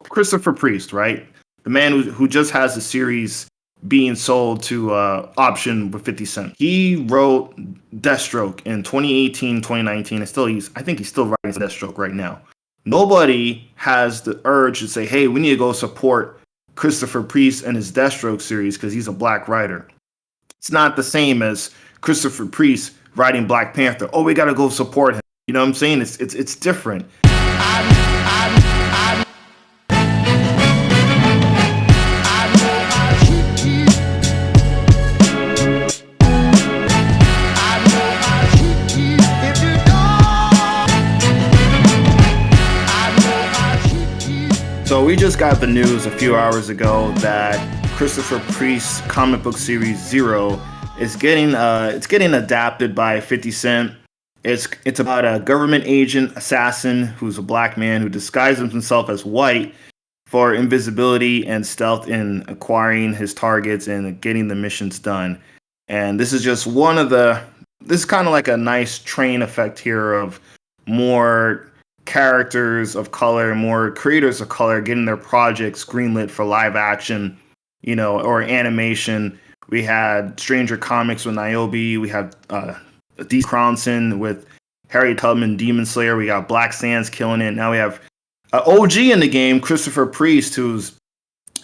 Christopher Priest, right? The man who just has a series being sold to option with 50 Cent. He wrote Deathstroke in 2018, 2019, and still I think he's still writing Deathstroke right now. Nobody has the urge to say, hey, we need to go support Christopher Priest and his Deathstroke series because he's a black writer. It's not the same as Christopher Priest writing Black Panther. Oh, we gotta go support him. You know what I'm saying? It's different. So we just got the news a few hours ago that Christopher Priest's comic book series Zero is getting adapted by 50 Cent. It's about a government agent assassin who's a black man who disguises himself as white for invisibility and stealth in acquiring his targets and getting the missions done. And this is just one of the this is kind of like a nice train effect here of more characters of color, more creators of color getting their projects greenlit for live action, or animation. We had Stranger Comics with Niobe. We have D. Cronson with Harry Tubman, Demon Slayer. We got Black Sands killing it. Now we have OG in the game, Christopher Priest, whose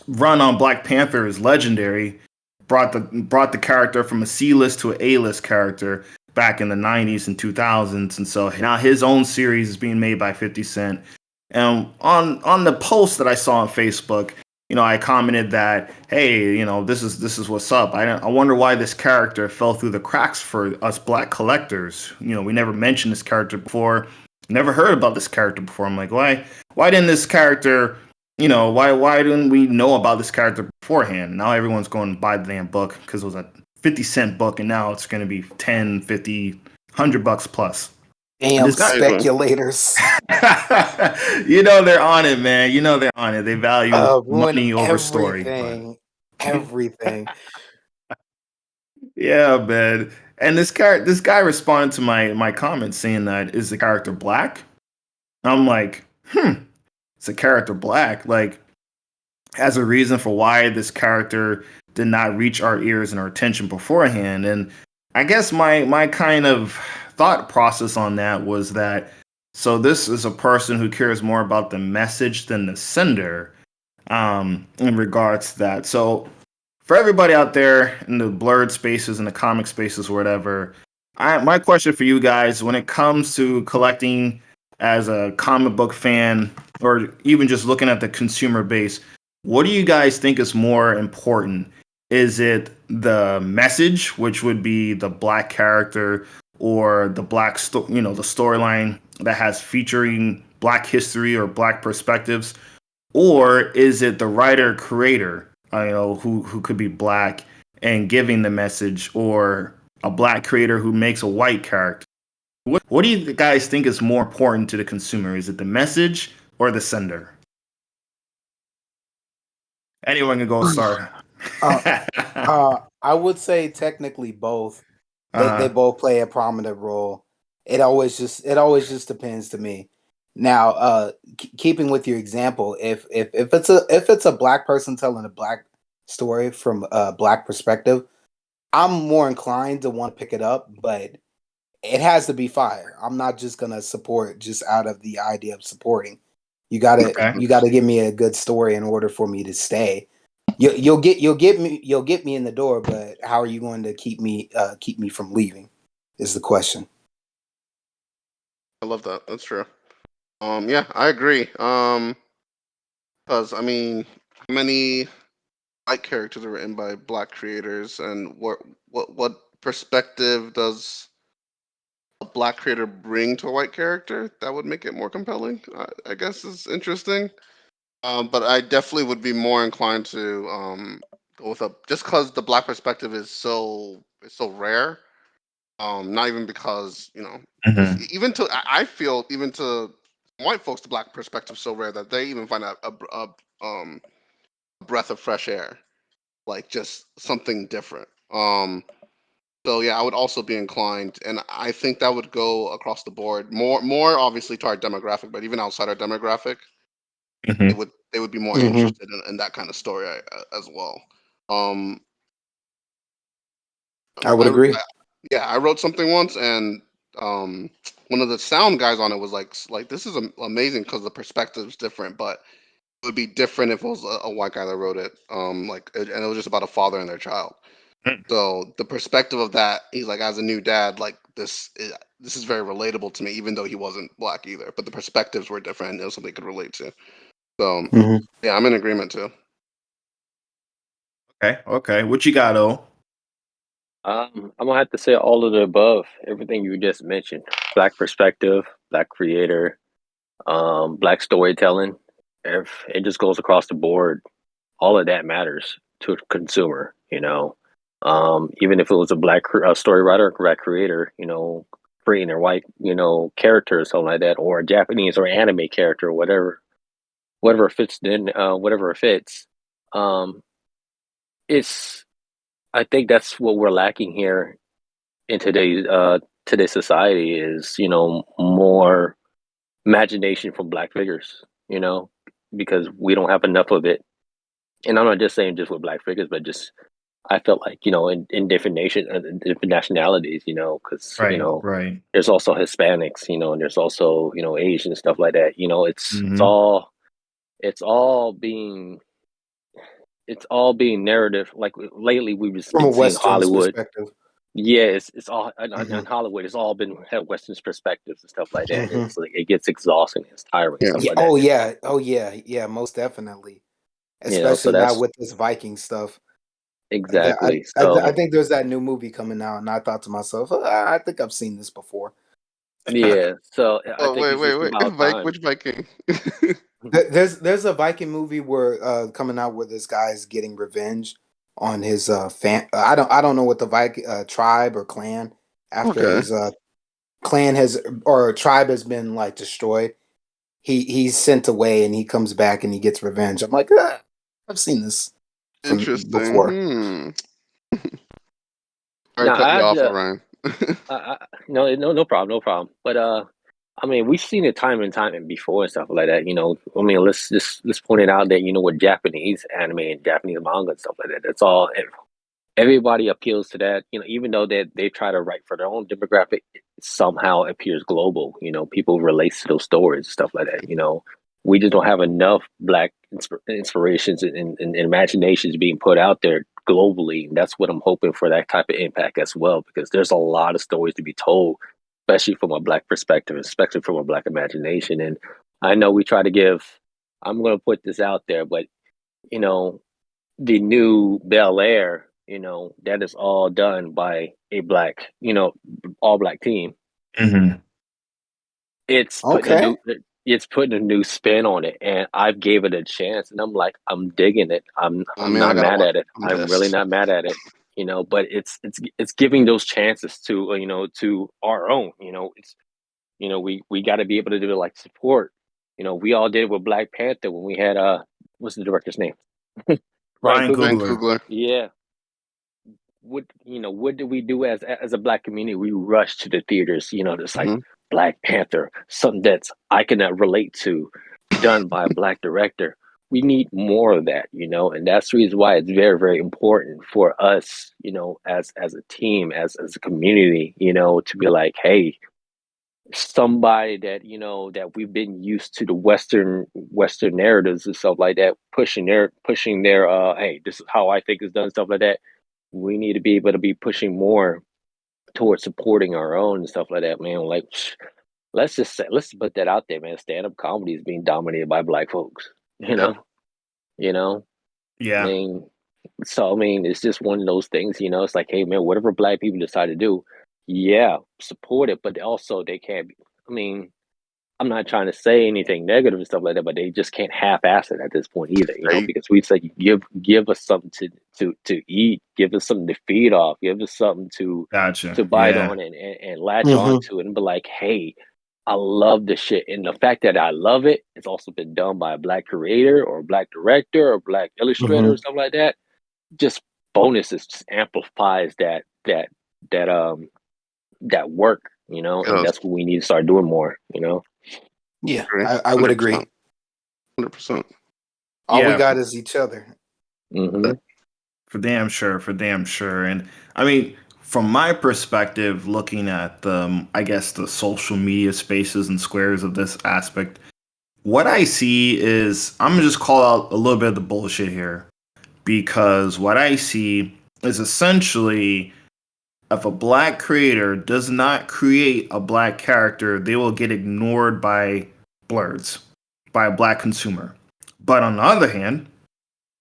run on Black Panther is legendary. Brought the character from a C-list to an A-list character back in the 90s and 2000s, and so now his own series is being made by 50 Cent. And on the post that I saw on Facebook, I commented that, hey, this is what's up. I wonder why this character fell through the cracks for us black collectors. We never mentioned this character before, never heard about this character before. I'm like, why didn't this character, why didn't we know about this character beforehand? Now everyone's going to buy the damn book because it was a 50 cent book, and now it's going to be 10, 50, $100 plus. Damn speculators. They're on it, man. They're on it. They value money over story. Everything. Yeah, man. And this guy responded to my comment saying that, is the character black? I'm like, it's a character black. Like, as a reason for why this character did not reach our ears and our attention beforehand. And I guess my kind of thought process on that was that, so this is a person who cares more about the message than the sender, in regards to that. So for everybody out there in the blurred spaces and the comic spaces or whatever, my question for you guys, when it comes to collecting as a comic book fan, or even just looking at the consumer base, what do you guys think is more important? Is it the message, which would be the black character, or the the storyline that has featuring black history or black perspectives, or is it the writer creator, who could be black and giving the message, or a black creator who makes a white character? What do you guys think is more important to the consumer? Is it the message or the sender? Anyone can go start. I would say technically both. They both play a prominent role. It always just depends to me. Now, keeping with your example, if it's a black person telling a black story from a black perspective, I'm more inclined to want to pick it up, but it has to be fire. I'm not just gonna support just out of the idea of supporting. You gotta give me a good story in order for me to stay. You'll get me in the door, but how are you going to keep me from leaving? Is the question. I love that. That's true. Yeah, I agree. Because how many white characters are written by black creators, and what perspective does a black creator bring to a white character that would make it more compelling? I guess is interesting. But I definitely would be more inclined to go with just because the black perspective is so rare. Not even because because even to I feel even to white folks, the black perspective is so rare that they even find a breath of fresh air, like just something different. So yeah, I would also be inclined, and I think that would go across the board. More obviously to our demographic, but even outside our demographic, Mm-hmm. they would be more Mm-hmm. interested in that kind of story as well. I would agree. Yeah, I wrote something once, and one of the sound guys on it was like this is amazing because the perspective is different, but it would be different if it was a white guy that wrote it. And it was just about a father and their child. Mm. So the perspective of that, he's like, as a new dad, like this is very relatable to me, even though he wasn't black either. But the perspectives were different, and it was something he could relate to. So Mm-hmm. yeah, I'm in agreement too. Okay. What you got, O? I'm gonna have to say all of the above, everything you just mentioned. Black perspective, black creator, black storytelling. If it just goes across the board, all of that matters to a consumer. Even if it was a story writer, a black creator, creating a white, character or something like that, or a Japanese or anime character, or whatever fits. Whatever fits. Um, it's I think that's what we're lacking here in today's society is more imagination from black figures, because we don't have enough of it. And I'm not just saying just with black figures, but just I felt like in different different nationalities, because Right. there's also Hispanics, and there's also Asian stuff like that. Mm-hmm. It's all being it's all being narrative. Like lately, we've just From a been seeing Western's Hollywood. perspective. Yeah, it's all Mm-hmm. on Hollywood. It's all been had Western perspectives and stuff like that. And Mm-hmm. it's like it gets exhausting. It's tiring and Yeah, stuff Yeah. like that. Oh yeah. Oh yeah. Yeah. Most definitely. So Especially now that's with this Viking stuff. exactly. I So think there's that new movie coming out, and I thought to myself, I think I've seen this before. yeah. So I oh think it's just wait, about time. which Viking? There's a Viking movie where coming out where this guy's getting revenge on his fan. I don't know what the Viking tribe or clan after Okay, his clan has or tribe has been like destroyed. He's sent away and he comes back and he gets revenge. I'm like, I've seen this from interesting. before. Sorry to Now cut I you had off, to. Orion. No problem, no problem. But I mean, we've seen it time and time and before and stuff like that. I mean, let's point it out that with Japanese anime and Japanese manga and stuff like that. That's all. Everybody appeals to that. Even though they try to write for their own demographic, it somehow appears global. People relate to those stories, stuff like that. We just don't have enough black inspirations and imaginations being put out there globally. And that's what I'm hoping for, that type of impact as well, because there's a lot of stories to be told, especially from a black perspective, especially from a black imagination. And I know we try to give. I'm going to put this out there, but you know, the new Bel Air, that is all done by a black, all black team. Mm-hmm. It's putting a Okay. new it's putting a new spin on it, and I've gave it a chance, and I'm like, I'm digging it. I'm I I'm mean, I not gotta mad watch at it. it. I'm I'm really pissed. not mad at it. But it's giving those chances to to our own. It's we got to be able to do it, like support. We all did it with Black Panther when we had what's the director's name? Ryan Ryan Coogler. Ryan Coogler. Coogler. Yeah, what did we do as a black community? We rushed to the theaters, just like Hmm. Black Panther, something that's I can relate to, done by a black director. We need more of that, and that's the reason why it's very, very important for us, as a team, as a community, to be like, hey, somebody that that we've been used to the Western narratives and stuff like that, pushing their hey, this is how I think it's done, stuff like that. We need to be able to be pushing more towards supporting our own and stuff like that, man. Like, let's put that out there, man. Stand up comedy is being dominated by black folks. You Yeah, know, you know. I Yeah. mean, so I mean, it's just one of those things. It's like, hey, man, whatever black people decide to do, yeah, support it, but also they can't. I mean, I'm not trying to say anything negative and stuff like that, but they just can't half-ass it at this point either, right. because we said give us something to eat, give us something to feed off, give us something Gotcha. to bite Yeah. on and latch on Mm-hmm. to it and be like, hey, I love this shit. And the fact that I love it, it's also been done by a black creator or a black director or a black illustrator or Mm-hmm. something like that. Just bonuses just amplifies that that work, and Yes, that's what we need to start doing more. Yeah, agree. I would agree. 100%. 100%. All we Yeah, got is each other. Hmm. for damn sure, for damn sure. And I mean, from my perspective, looking at the, I guess, the social media spaces and squares of this aspect, what I see is I'm gonna just call out a little bit of the bullshit here because what I see is essentially if a black creator does not create a black character, they will get ignored by blurs, by a black consumer. But on the other hand,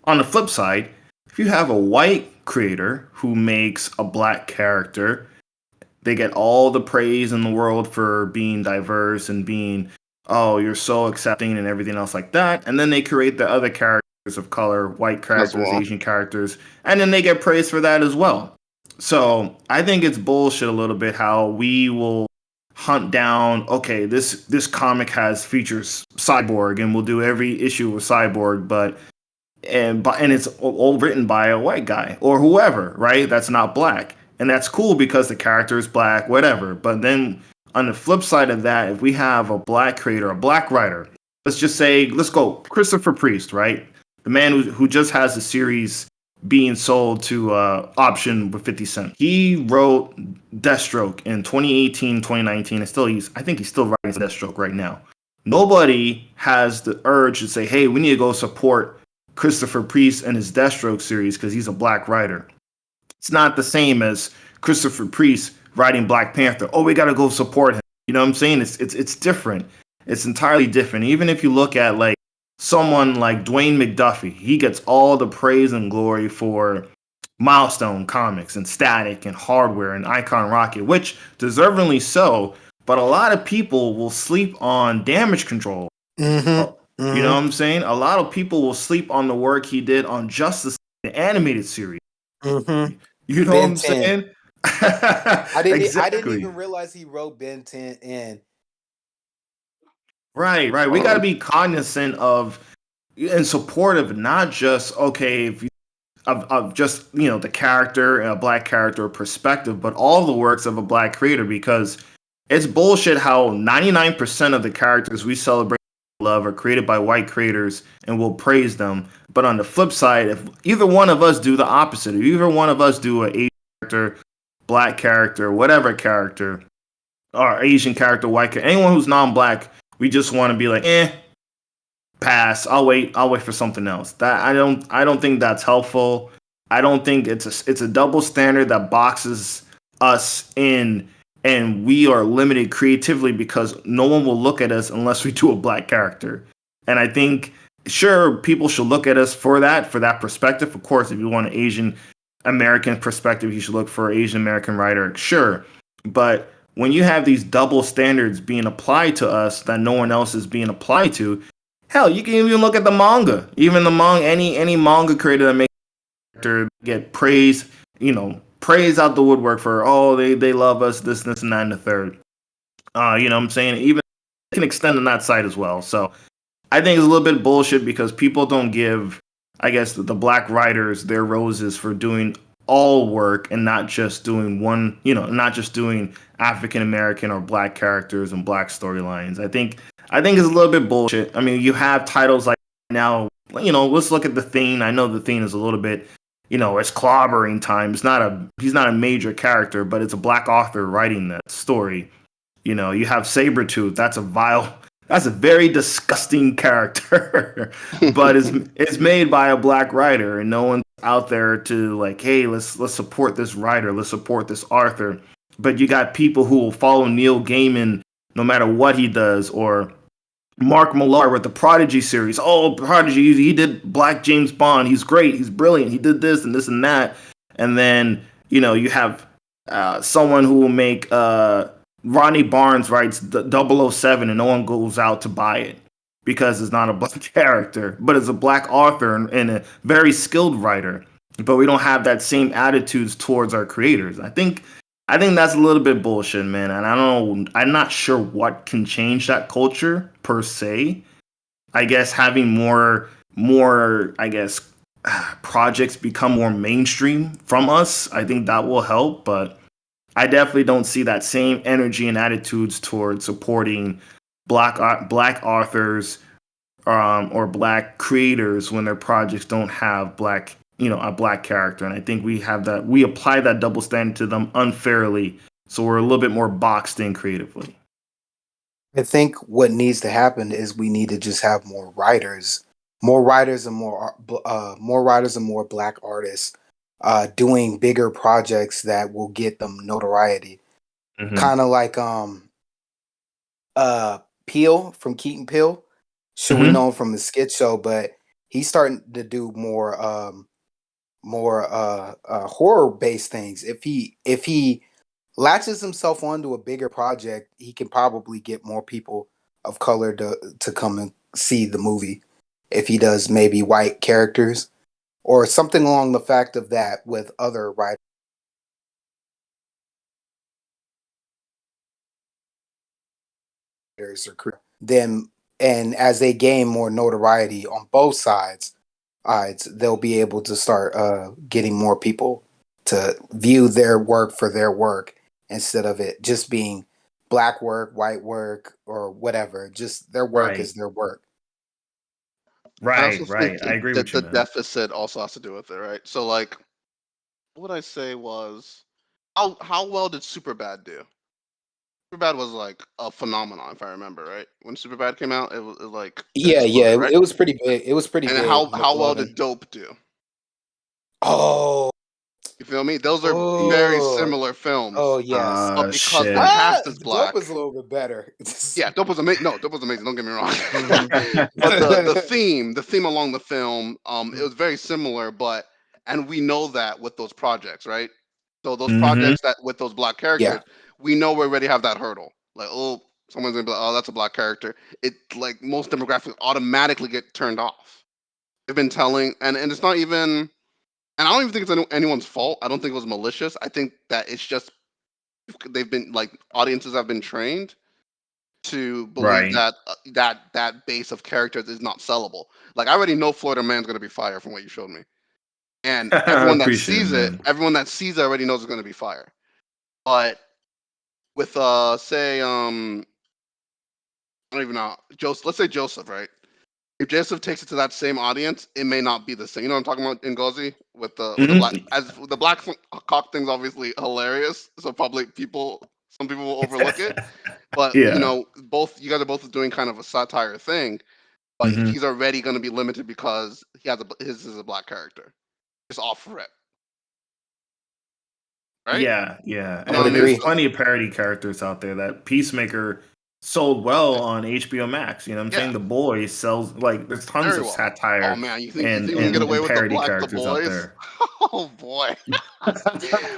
on the flip side, if you have a white creator who makes a black character, they get all the praise in the world for being diverse and being, oh, you're so accepting and everything else like that. And then they create the other characters of color, white as characters, well. Asian characters, and then they get praised for that as well. So I think it's bullshit a little bit how we will hunt down, okay, this comic has features Cyborg and we'll do every issue with Cyborg, but and it's all written by a white guy or whoever, right? That's not black, and that's cool because the character is black, whatever. But then on the flip side of that, if we have a black creator, a black writer, let's just say, let's go Christopher Priest, right? The man who just has a series being sold to option with 50 Cent. He wrote Deathstroke in 2018, 2019, and still I think he's still writing Deathstroke right now. Nobody has the urge to say, hey, we need to go support Christopher Priest and his Deathstroke series because he's a black writer. It's not the same as Christopher Priest writing Black Panther. Oh, we got to go support him. You know what I'm saying? It's different. It's entirely different. Even if you look at like someone like Dwayne McDuffie, he gets all the praise and glory for Milestone Comics and Static and Hardware and Icon Rocket, which deservingly so. But a lot of people will sleep on Damage Control. Mm-hmm. You know Mm-hmm. what I'm saying? A lot of people will sleep on the work he did on Justice, the animated series. Mm-hmm. You know what Ben I'm 10. saying? I didn't Exactly. even realize he wrote Ben 10 in. Right, right. We got to be cognizant of and supportive, not just okay if you, of just the character and a black character perspective, but all the works of a black creator because it's bullshit how 99% of the characters we celebrate and love are created by white creators and we'll praise them. But on the flip side, if either one of us do the opposite, if either one of us do a Asian character, black character, whatever character, or Asian character, white character, anyone who's non-black, we just want to be like, pass. I'll wait for something else. That I don't think that's helpful. I don't think it's a double standard that boxes us in and we are limited creatively because no one will look at us unless we do a black character. And I think sure people should look at us for that perspective. Of course, if you want an Asian American perspective, you should look for an Asian American writer. Sure. But when you have these double standards being applied to us that no one else is being applied to, hell, you can even look at the manga. Even the manga, any manga creator that makes a character get praise, praise out the woodwork for they love us, this and that and the third. You know what I'm saying? Even can extend on that side as well. So I think it's a little bit bullshit because people don't give, I guess, the black writers their roses for doing all work and not just doing one, not just doing African American or black characters and black storylines. I think it's a little bit bullshit. I mean, you have titles like now, let's look at the Thing. I know the Thing is a little bit, it's clobbering time. He's not a major character, but it's a black author writing that story. You have Sabretooth. That's a very disgusting character, but it's made by a black writer, and no one's out there to like, hey, let's support this writer, let's support this author. But you got people who will follow Neil Gaiman no matter what he does, or Mark Millar with the Prodigy series. Oh, Prodigy, he did Black James Bond. He's great. He's brilliant. He did this and that. And then, you have someone who will make Ronnie Barnes writes 007 and no one goes out to buy it because it's not a black character, but it's a black author and a very skilled writer. But we don't have that same attitudes towards our creators. I think that's a little bit bullshit, man. And I don't know. I'm not sure what can change that culture per se. I guess having more, I guess, projects become more mainstream from us. I think that will help, but I definitely don't see that same energy and attitudes towards supporting black authors or black creators when their projects don't have black, a black character. And I think we apply that double standard to them unfairly. So we're a little bit more boxed in creatively. I think what needs to happen is we need to just have more writers and more writers and more black artists doing bigger projects that will get them notoriety. Hmm. Kind of like Peel from Keaton Peel. Sure, we Hmm. know him from the skit show, but he's starting to do more horror based things. If he latches himself onto a bigger project, he can probably get more people of color to come and see the movie. If he does maybe white characters or something along the fact of that with other writers or then, and as they gain more notoriety on both sides, they'll be able to start getting more people to view their work for their work instead of it just being black work, white work, or whatever. Just their work Right. is their work. I also Right. think Right. I agree that with you, the man. deficit also has to do with it, right? So like, what I say was, how well did Superbad do? Superbad was like a phenomenon, if I remember right. When Superbad came out, it like it Yeah, yeah, exploded, it, right? it was pretty big. It was pretty And big. how well McLovin. did Dope do? Oh, You feel me? Those are very oh, similar oh, films, yes. but because the Shit. cast is Dope is black, a little bit better. yeah, Dope was amazing. No, Dope was amazing. Don't get me wrong. Mhm. But the theme along the film, it was very similar. But and we know that with those projects, right? So those Hmm. projects that with those black Yeah. characters, we know we already have that hurdle. Like, oh, someone's gonna be like, oh, that's a black character. It like most demographics automatically get turned off. They've been telling, and it's not even. And I don't even think it's anyone's fault. I don't think it was malicious. I think that it's just they've been like audiences have been trained to believe Right. that that base of characters is not sellable. Like I already know Florida Man's gonna be fire from what you showed me, and I appreciate it, man. everyone that sees it already knows it's gonna be fire. But with say I don't even know Joseph. Let's say Joseph, right? If Joseph takes it to that same audience, it may not be the same. You know what I'm talking about in Ngozi with the black Hmm. as the black cock thing's obviously hilarious. So probably some people will overlook it. But Yeah. both you guys are both doing kind of a satire thing. But Hmm. he's already going to be limited because his is a black character, just off rip, right? Yeah, yeah. You know I would what I And mean? there's agree. So plenty of parody characters out there that Peacemaker sold well on HBO Max. You know what I'm yeah, saying? The Boys sells like there's tons very of well. Oh satire man, you think and we can get and, away and with parody the characters out boys? there. Oh boy.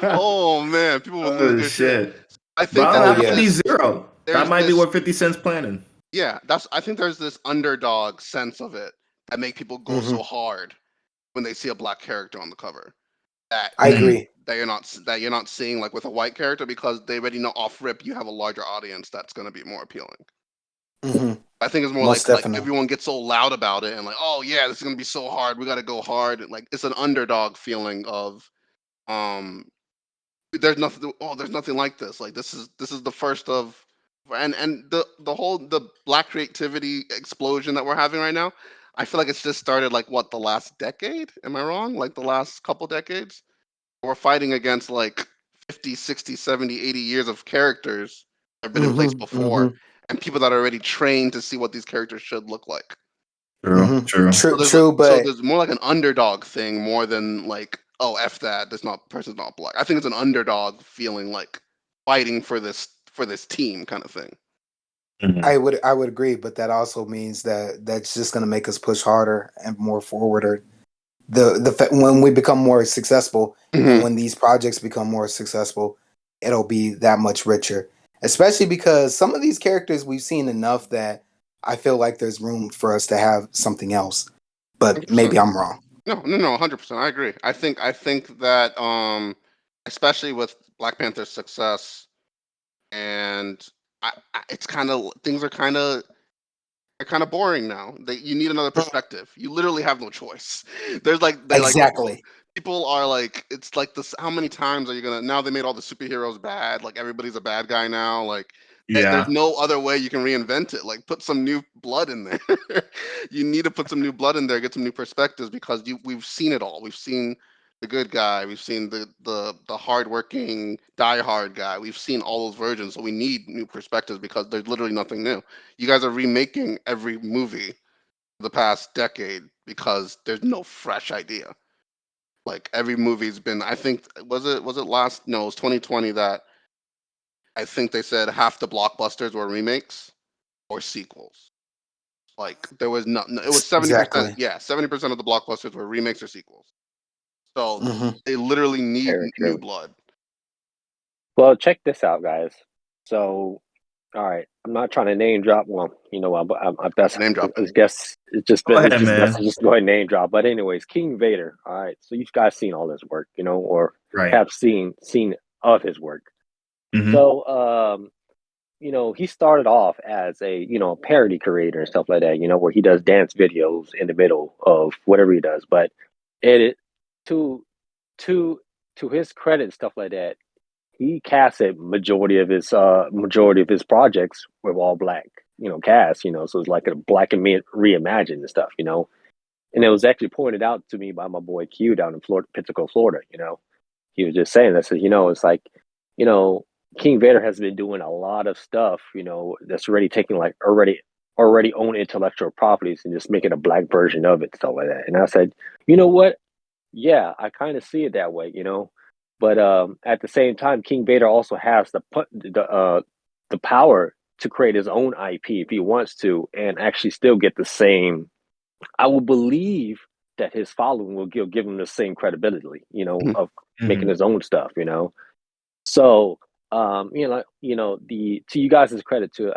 Oh man, people would lose Oh their shit. shit. I think But that Oh, that might be yes. zero. That there's might be this what 50 Cent's planning. yeah, that's I think there's this underdog sense of it that make people go Hmm. so hard when they see a black character on the cover. That I that Mm. agree. that you're not seeing like with a white character because they already know off rip you have a larger audience that's going to be more appealing. Hmm. I think it's more Most like definitely. everyone gets so loud about it and like, oh yeah, this is gonna be so hard. We got to go hard. And, like it's an underdog feeling of um there's nothing like this. Like this is the first of and the whole the black creativity explosion that we're having right now. I feel like it's just started like what the last decade? Am I wrong? Like the last couple decades? We're fighting against like 50, 60, 70, 80 years of characters that have been in place Hmm. before Hmm. and people that are already trained to see what these characters should look like. True, Hmm. true. So True, true, but there's more like an underdog thing more than like, oh F that, this not person's not black. I think it's an underdog feeling like fighting for this team kind of thing. Mhm. I would agree, but that also means that that's just going to make us push harder and more forward. Or when we become more successful, and Hmm. when these projects become more successful, it'll be that much richer. Especially because some of these characters we've seen enough that I feel like there's room for us to have something else. But 100%. maybe I'm wrong. No, 100%. I agree. I think that especially with Black Panther's success and it's kind of things are kind of they're kind of boring now. You need another Mm. perspective. You literally have no choice. There's like they like Exactly. people are like it's like this. How many times are you gonna? Now they made all the superheroes bad. Like everybody's a bad guy now. Like There's Yeah. no other way you can reinvent it. Like, put some new blood in there. You need to put some new blood in there, get some new perspectives, because we've seen it all. We've seen the good guy, we've seen the hardworking diehard guy. We've seen all those versions, so we need new perspectives because there's literally nothing new. You guys are remaking every movie the past decade because there's no fresh idea. Like, every movie's been, I think, was it last, no, it was 2020 that I think they said half the blockbusters were remakes or sequels. Like, there was not, it was 70%. Exactly. Yeah, 70% of the blockbusters were remakes or sequels. So Hmm. they literally need Very new true. blood. Well, check this out, guys. So, all right, I'm not trying to name drop. Well, you know, I best Name drop I it. guess Go it's ahead, just best to man. just go ahead and name drop. But anyways, King Vader. All right, so you guys seen all his work, you know, or Right. have seen of his work. Hmm. So, you know, he started off as a, you know, parody creator and stuff like that, you know, where he does dance videos in the middle of whatever he does. But it to to to his credit and stuff like that, he casted majority of his projects with all black, you know, cast, you know, so it's like a black and reimagined and stuff, you know. And it was actually pointed out to me by my boy Q down in Florida, Pensacola, Florida, you know. He was just saying that, so, you know, it's like, you know, King Vader has been doing a lot of stuff, you know, that's already taking like already own intellectual properties and just making a black version of it, stuff like that. And I said, you know what? Yeah, I kind of see it that way, you know. But at the same time, King Vader also has the power to create his own IP if he wants to, and actually still get the same. I will believe that his following will give him the same credibility, you know, of making Hmm. his own stuff, you know. So, you know, the to you guys' credit to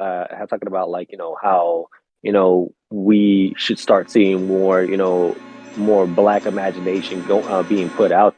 talking about like, you know, how, you know, we should start seeing more, you know, more black imagination being put out